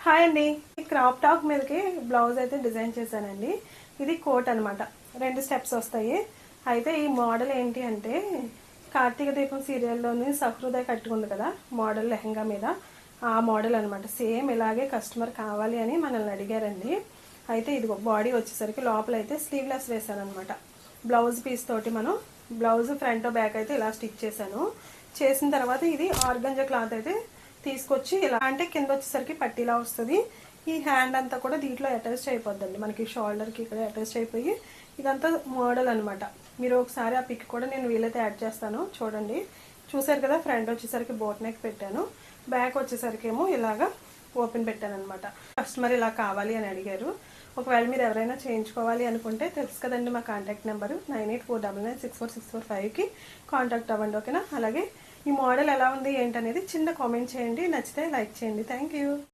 Hi అండి, ఈ crop top మీదకి బ్లౌజ్ అయితే డిజైన్ చేశానండి. ఇది కోట్ అనమాట. 2 స్టెప్స్ వస్తాయి. అయితే ఈ మోడల్ ఏంటి అంటే కార్తీక దీపం సీరియల్లోని సహృదయ కట్టుకుంది కదా మోడల్ లెహంగా మీద, ఆ మోడల్ అనమాట. సేమ్ ఇలాగే కస్టమర్ కావాలి అని మనల్ని అడిగారండి. అయితే ఇదిగో బాడీ వచ్చేసరికి లోపల అయితే స్లీవ్లెస్ వేసాను అనమాట. బ్లౌజ్ పీస్ తోటి మనం బ్లౌజ్ ఫ్రంట్ బ్యాక్ అయితే ఇలా స్టిచ్ చేశాను. చేసిన తర్వాత ఇది ఆర్గంజా క్లాత్ అయితే తీసుకొచ్చి ఇలా అంటే కింద వచ్చేసరికి పట్టీలా వస్తుంది. ఈ హ్యాండ్ అంతా కూడా దీంట్లో అటాచ్ అయిపోద్దండి, మనకి షోల్డర్కి ఇక్కడ అటాచ్ అయిపోయి ఇదంతా మోడల్ అనమాట. మీరు ఒకసారి ఆ పిక్ కూడా నేను వీలైతే యాడ్ చేస్తాను చూడండి. చూసారు కదా, ఫ్రంట్ వచ్చేసరికి బోట్ నెక్ పెట్టాను, బ్యాక్ వచ్చేసరికి ఏమో ఇలాగా ఓపెన్ పెట్టాను అనమాట. కస్టమర్ ఇలా కావాలి అని అడిగారు. ఒకవేళ మీరు ఎవరైనా చేయించుకోవాలి అనుకుంటే తెలుసు కదండి మా కాంటాక్ట్ నెంబరు 9849964645కి కాంటాక్ట్ అవ్వండి, ఓకేనా. అలాగే ఈ మోడల్ ఎలా ఉంది ఏంటనేది చిన్న కామెంట్ చేయండి, నచ్చితే లైక్ చేయండి. Thank you.